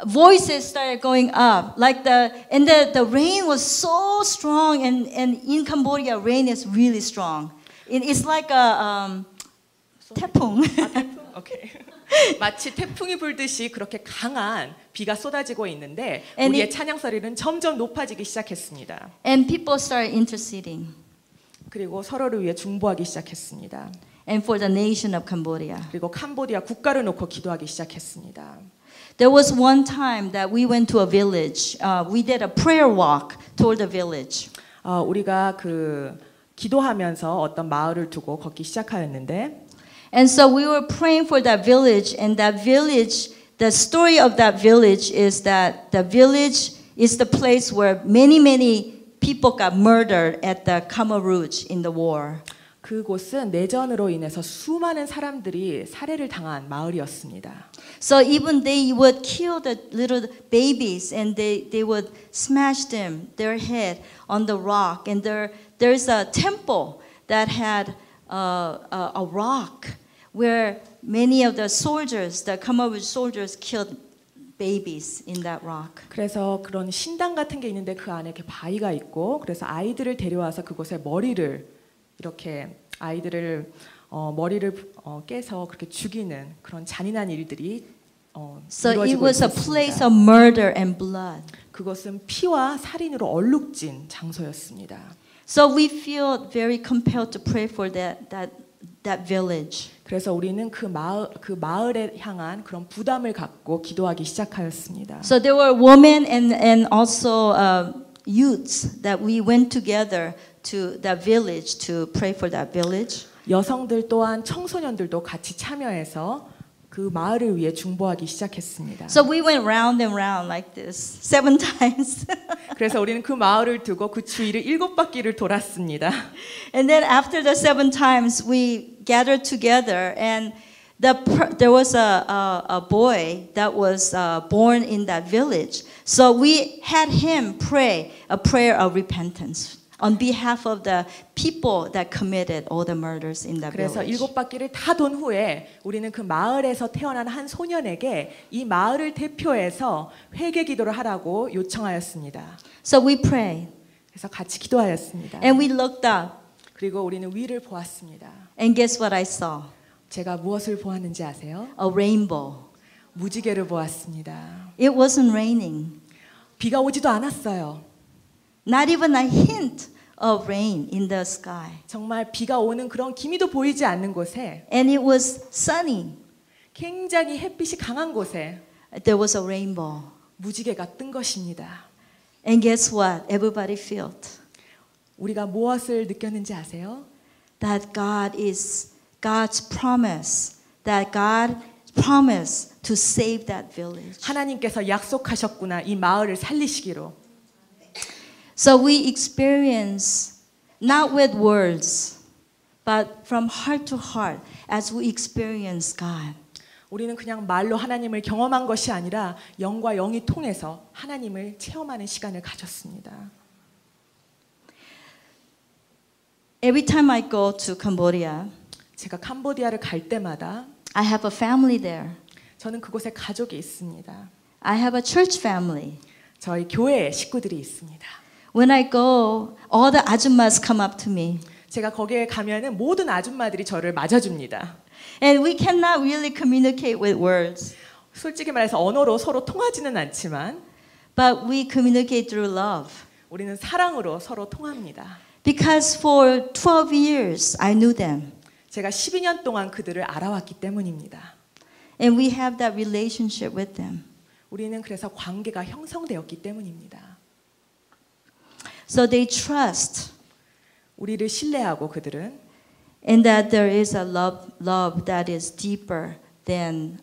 voices started going up. The rain was so strong and in Cambodia rain is really strong. It's like a 태풍. 오케이. 마치 태풍이 불듯이 그렇게 강한 비가 쏟아지고 있는데 And 우리의 찬양 소리는 점점 높아지기 시작했습니다. And people started interceding. 그리고 서로를 위해 중보하기 시작했습니다. And for the nation of Cambodia. 그리고 캄보디아 국가를 놓고 기도하기 시작했습니다. There was one time that we went to a village. We did a prayer walk toward the village. 우리가 그 기도하면서 어떤 마을을 두고 걷기 시작하였는데 And so we were praying for that village, and that village, the story of that village is that the village is the place where many people got murdered at the Khmer Rouge in the war. 그곳은 내전으로 인해서 수많은 사람들이 살해를 당한 마을이었습니다. So even they would kill the little babies and they would smash their head on the rock. And there's a temple that had a rock where many of the soldiers, the Khmer Rouge soldiers, killed babies in that rock. 그래서 그런 신당 같은 게 있는데 그 안에 이렇게 바위가 있고 그래서 아이들을 데려와서 그곳에 머리를 이렇게 아이들을 머리를 깨서 그렇게 죽이는 그런 잔인한 일들이 So it 이루어지고 was a place 있었습니다. of murder and blood. 그것은 피와 살인으로 얼룩진 장소였습니다. So we feel very compelled to pray for that village. 그래서 우리는 그 마을에 향한 그런 부담을 갖고 기도하기 시작하였습니다. So there were women and also youths that we went together to that village to pray for that village. 여성들 또한 청소년들도 같이 참여해서 그 마을을 위해 중보하기 시작했습니다. So we went round and round like this 7 times. 그래서 우리는 그 마을을 두고 그 주위를 7바퀴를 돌았습니다. And then after the 7 times, we gathered together, and there was a boy that was born in that village. So we had him pray a prayer of repentance on behalf of the people that committed all the murders in that 그래서 village. 7바퀴를 다 돈 후에 우리는 그 마을에서 태어난 한 소년에게 이 마을을 대표해서 회개 기도를 하라고 요청하였습니다. So we prayed, 그래서 같이 기도하였습니다. and we looked up, 그리고 우리는 위를 보았습니다. and guess what I saw? 제가 무엇을 보았는지 아세요? A rainbow. 무지개를 보았습니다. It wasn't raining. 비가 오지도 않았어요. Not even a hint of rain in the sky. 정말 비가 오는 그런 기미도 보이지 않는 곳에 And it was sunny. 굉장히 햇빛이 강한 곳에 There was a rainbow. 무지개가 뜬 것입니다. And guess what? Everybody felt 우리가 무엇을 느꼈는지 아세요? that God is God's promise. That God promised to save that village. 하나님께서 약속하셨구나. 이 마을을 살리시기로. So we experience not with words, but from heart to heart as we experience God. 우리는 그냥 말로 하나님을 경험한 것이 아니라 영과 영이 통해서 하나님을 체험하는 시간을 가졌습니다. Every time I go to Cambodia, 제가 캄보디아를 갈 때마다 I have a family there. 저는 그곳에 가족이 있습니다. I have a church family. 저희 교회에 식구들이 있습니다. When I go, all the 아줌마s come up to me. 제가 거기에 가면은 모든 아줌마들이 저를 맞아줍니다. And we cannot really communicate with words, 솔직히 말해서 언어로 서로 통하지는 않지만 but we communicate through love. 우리는 사랑으로 서로 통합니다. Because for 12 years, I knew them. 제가 12년 동안 그들을 알아왔기 때문입니다. And we have that relationship with them. 우리는 그래서 관계가 형성되었기 때문입니다. So they trust 우리를 신뢰하고 그들은 in that there is a love that is deeper than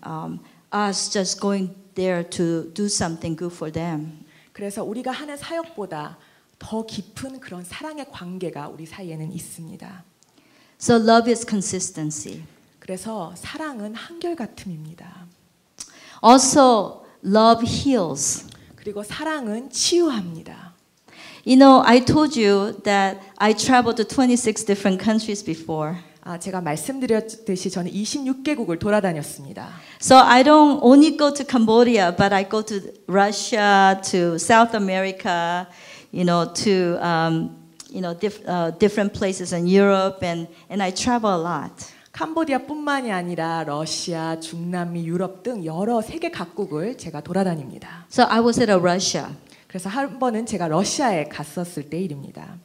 us just going there to do something good for them. 그래서 우리가 하는 사역보다 더 깊은 그런 사랑의 관계가 우리 사이에는 있습니다. So love is consistency. 그래서 사랑은 한결같음입니다. Also, love heals. 그리고 사랑은 치유합니다. You know, I told you that I traveled to 26 different countries before. 제가 말씀드렸듯이 저는 26개국을 돌아다녔습니다. So I don't only go to Cambodia, but I go to Russia, to South America, to different places in Europe, and I travel a lot. 캄보디아뿐만이 아니라 러시아, 중남미, 유럽 등 여러 세계 각국을 제가 돌아다닙니다. So I was at Russia. 그래서 한 번은 제가 러시아에 갔었을 때 일입니다.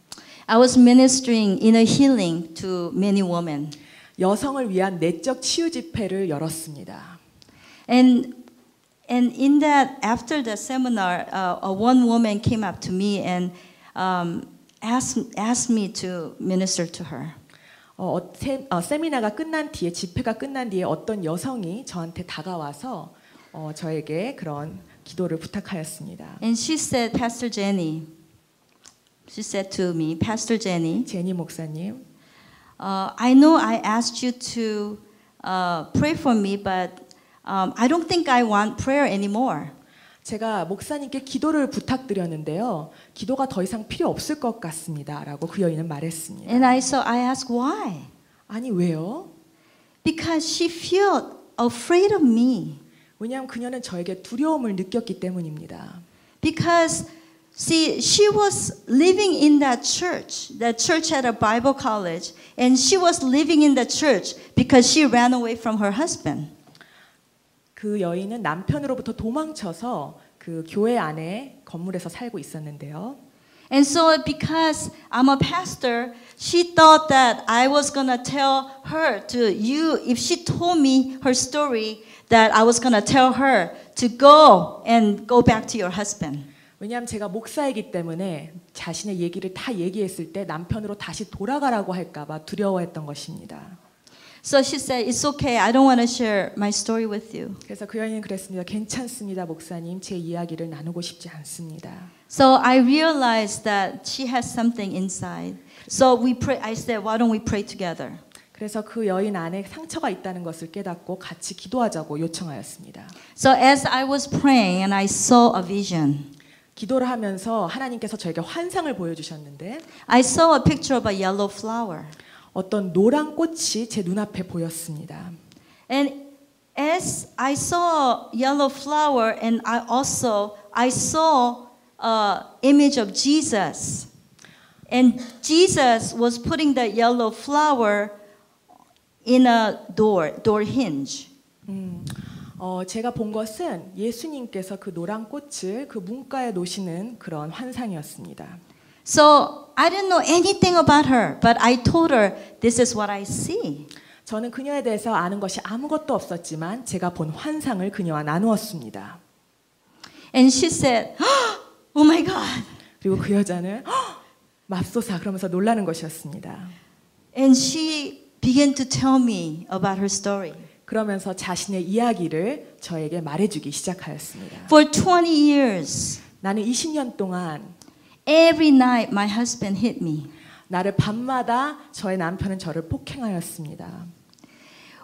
I was ministering inner healing to many women. 여성을 위한 내적 치유 집회를 열었습니다. And in that, after the seminar, one woman came up to me and asked me to minister to her. 세미나가 끝난 뒤에 집회가 끝난 뒤에 어떤 여성이 저한테 다가와서 저에게 그런 기도를 부탁하였습니다. And she said, Pastor Jenny, she said to me, Pastor Jenny, 제니 목사님, I know I asked you to pray for me, but I don't think I want prayer anymore. 제가 목사님께 기도를 부탁드렸는데요. 기도가 더 이상 필요 없을 것 같습니다라고 그 여인은 말했습니다. And I asked why? 아니 왜요? Because she felt afraid of me. 왜냐하면 그녀는 저에게 두려움을 느꼈기 때문입니다. Because see, she was living in that church had a Bible college, and she was living in that church because she ran away from her husband. 그 여인은 남편으로부터 도망쳐서 그 교회 안에 건물에서 살고 있었는데요. And so because I'm a pastor, she thought that I was going to tell her if she told me her story, that I was going to tell her to go back to your husband. 왜냐하면 제가 목사이기 때문에 자신의 얘기를 다 얘기했을 때 남편으로 다시 돌아가라고 할까 봐 두려워했던 것입니다. So she said, "It's okay. I don't want to share my story with you." 그래서 그 여인은 그랬습니다. 괜찮습니다, 목사님. 제 이야기를 나누고 싶지 않습니다. So I realized that she has something inside. So we pray. I said, "Why don't we pray together?" 그래서 그 여인 안에 상처가 있다는 것을 깨닫고 같이 기도하자고 요청하였습니다. So as I was praying and I saw a vision, 기도를 하면서 하나님께서 저에게 환상을 보여주셨는데 I saw a picture of a yellow flower. 어떤 노란 꽃이 제 눈앞에 보였습니다. And as I saw yellow flower, and I saw image of Jesus, and Jesus was putting the yellow flower in a door hinge. 제가 본 것은 예수님께서 그 노란 꽃을 그 문가에 놓으시는 그런 환상이었습니다. So I didn't know anything about her, but I told her, "This is what I see." 저는 그녀에 대해서 아는 것이 아무것도 없었지만 제가 본 환상을 그녀와 나누었습니다. And she said, "Oh my God." 그리고 그 여자는 맙소사 그러면서 놀라는 것이었습니다. And she began to tell me about her story. 그러면서 자신의 이야기를 저에게 말해주기 시작하였습니다. For 20 years, 나는 20년 동안 every night my husband hit me. 나를 밤마다 저의 남편은 저를 폭행하였습니다.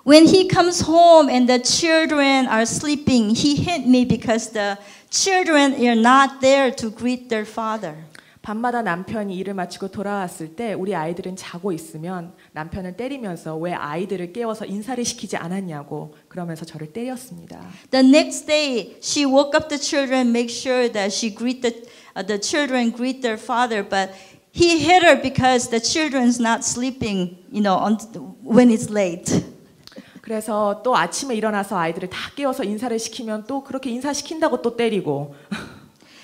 When he comes home and the children are sleeping, he hit me because the children are not there to greet their father. 밤마다 남편이 일을 마치고 돌아왔을 때 우리 아이들은 자고 있으면 남편을 때리면서 왜 아이들을 깨워서 인사를 시키지 않았냐고 그러면서 저를 때렸습니다. The next day, she woke up the children, make sure that she the children greet their father, but he hit her because the children's not sleeping, when it's late. 그래서 또 아침에 일어나서 아이들을 다 깨워서 인사를 시키면 또 그렇게 인사시킨다고 또 때리고.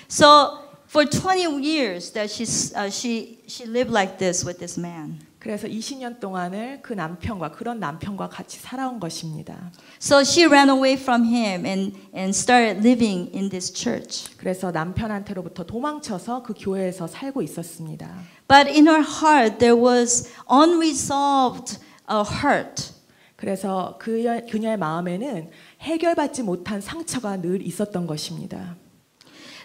So for 20 years that she lived like this with this man. 그래서 20년 동안을 그런 남편과 같이 살아온 것입니다. So she ran away from him and started living in this church. 그래서 남편한테로부터 도망쳐서 그 교회에서 살고 있었습니다. But in her heart there was unresolved hurt. 그래서 그녀의 마음에는 해결받지 못한 상처가 늘 있었던 것입니다.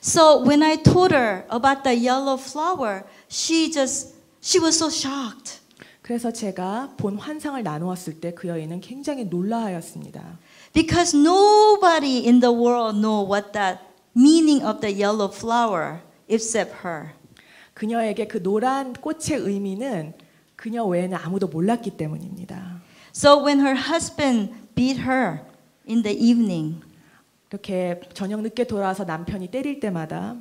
So when I told her about the yellow flower, she was so shocked. 그래서 제가 본 환상을 나누었을 때 그 여인은 굉장히 놀라하였습니다. Because nobody in the world know what that meaning of the yellow flower except her. 그녀에게 그 노란 꽃의 의미는 그녀 외에는 아무도 몰랐기 때문입니다. So when her husband beat her in the evening, 이렇게 저녁 늦게 돌아와서 남편이 때릴 때마다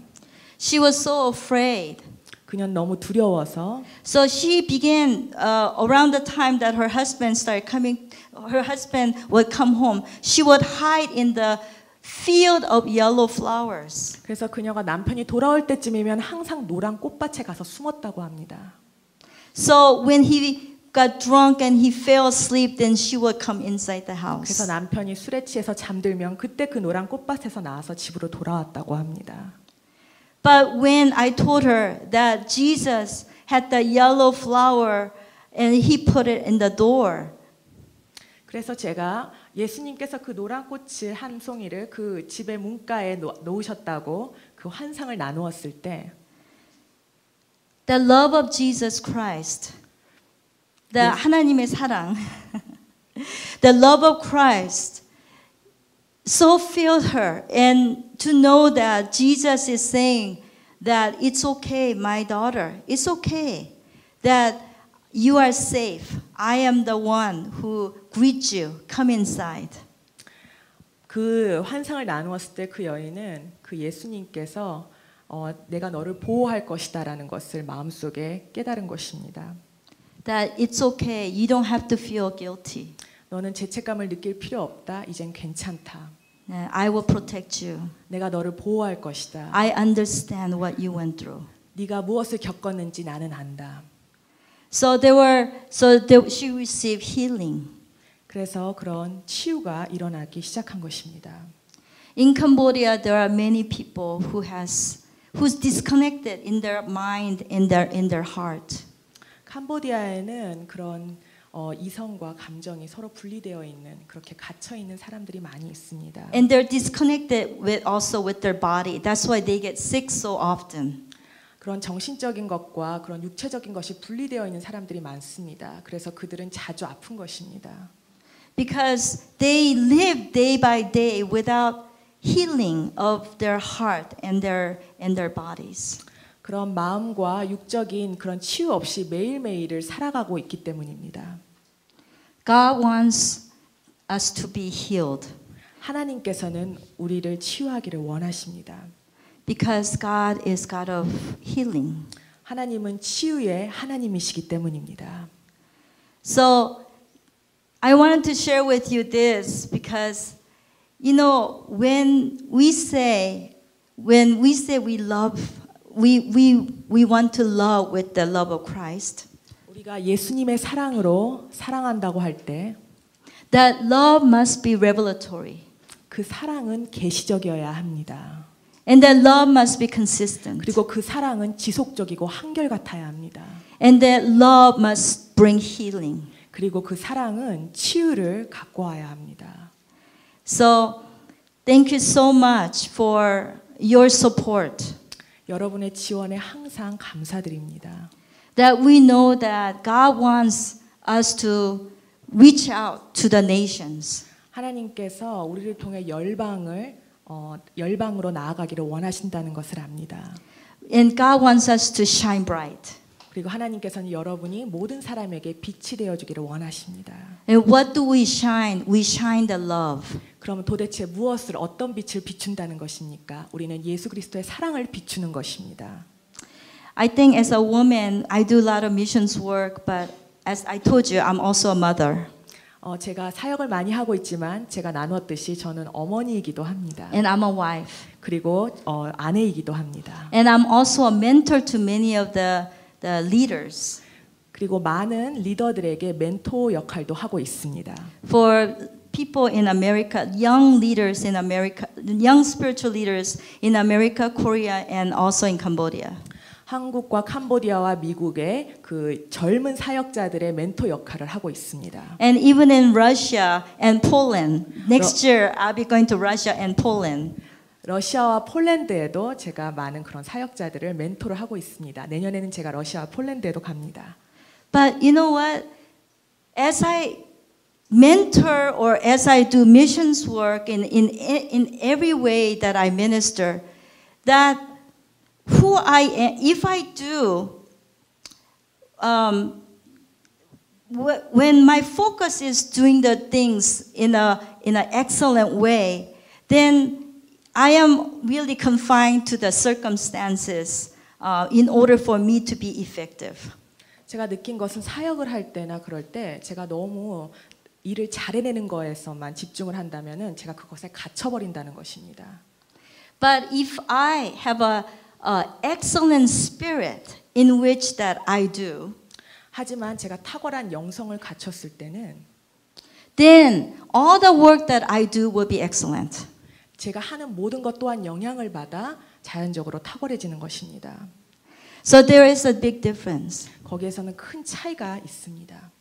she was so afraid. 그녀는 너무 두려워서 So she began around the time that her husband would come home. She would hide in the field of yellow flowers. 그래서 그녀가 남편이 돌아올 때쯤이면 항상 노란 꽃밭에 가서 숨었다고 합니다. So when he got drunk and he fell asleep, then she would come inside the house. 그래서 남편이 술에 취해서 잠들면 그때 그 노란 꽃밭에서 나와서 집으로 돌아왔다고 합니다. But when I told her that Jesus had the yellow flower and he put it in the door, 그래서 제가 예수님께서 그 노란 꽃을 한 송이를 그 집의 문가에 놓으셨다고 그 환상을 나누었을 때 the love of Jesus Christ, 하나님의 사랑, the love of Christ so filled her, and to know that Jesus is saying that it's okay, my daughter, it's okay, that you are safe. I am the one who greets you. Come inside. 그 환상을 나누었을 때 그 여인은 그 예수님께서 내가 너를 보호할 것이다라는 것을 마음속에 깨달은 것입니다. That it's okay. You don't have to feel guilty. 너는 죄책감을 느낄 필요 없다. 이젠 괜찮다. I will protect you. 내가 너를 보호할 것이다. I understand what you went through. 네가 무엇을 겪었는지 나는 안다. So she received healing. 그래서 그런 치유가 일어나기 시작한 것입니다. In Cambodia, there are many people who's disconnected in their mind, in their heart. 캄보디아에는 그런 이성과 감정이 서로 분리되어 있는 그렇게 갇혀 있는 사람들이 많이 있습니다. And they're disconnected with also with their body. That's why they get sick so often. 그런 정신적인 것과 그런 육체적인 것이 분리되어 있는 사람들이 많습니다. 그래서 그들은 자주 아픈 것입니다. Because they live day by day without healing of their heart and their bodies. 그런 마음과 육적인 그런 치유 없이 매일매일을 살아가고 있기 때문입니다. God wants us to be healed 하나님께서는 우리를 치유하기를 원하십니다. because God is God of healing. 하나님은 치유의 하나님이시기 때문입니다. So I wanted to share with you this because you know when we say we love we want to love with the love of Christ. 우리가 예수님의 사랑으로 사랑한다고 할 때 That love must be revelatory. 그 사랑은 계시적이어야 합니다. And that love must be consistent. 그리고 그 사랑은 지속적이고 한결같아야 합니다. And that love must bring healing. 그리고 그 사랑은 치유를 갖고 와야 합니다. So thank you so much for your support. 여러분의 지원에 항상 감사드립니다. That we know that God wants us to reach out to the nations. 하나님께서 우리를 통해 열방으로 나아가기를 원하신다는 것을 압니다. And God wants us to shine bright. 그리고 하나님께서는 여러분이 모든 사람에게 빛이 되어 주기를 원하십니다. And what do we shine? We shine the love. 그러면 도대체 어떤 빛을 비춘다는 것입니까? 우리는 예수 그리스도의 사랑을 비추는 것입니다. I think as a woman, I do a lot of missions work, but as I told you, I'm also a mother. 제가 사역을 많이 하고 있지만 제가 나눴듯이 저는 어머니이기도 합니다. And I'm a wife. 그리고 아내이기도 합니다. And I'm also a mentor to many of the leaders. 그리고 많은 리더들에게 멘토 역할도 하고 있습니다. For people in America, young leaders in America, young spiritual leaders in America, Korea, and also in Cambodia. 한국과 캄보디아와 미국의 그 젊은 사역자들의 멘토 역할을 하고 있습니다. And even in Russia and Poland. Next year, I'll be going to Russia and Poland. 러시아와 폴란드에도 제가 많은 그런 사역자들을 멘토를 하고 있습니다. 내년에는 제가 러시아와 폴란드에도 갑니다. But you know what? As I mentor or as I do missions work in every way that I minister, that who I am, if I do, when my focus is doing the things in an excellent way, then I am really confined to the circumstances in order for me to be effective. 제가 느낀 것은 사역을 할 때나 그럴 때 제가 너무 일을 잘해내는 거에서만 집중을 한다면은 제가 그것에 갇혀버린다는 것입니다. But if I have a excellent spirit in which that I do, 하지만 제가 탁월한 영성을 갖췄을 때는 then all the work that I do will be excellent. 제가 하는 모든 것 또한 영향을 받아 자연적으로 탁월해지는 것입니다. So there is a big difference. 거기에서는 큰 차이가 있습니다.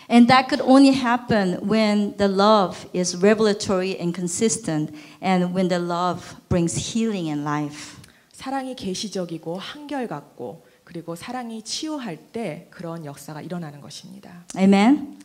And that could only happen when the love is revelatory and consistent and when the love brings healing in life. 사랑이 계시적이고 한결같고 그리고 사랑이 치유할 때 그런 역사가 일어나는 것입니다. Amen.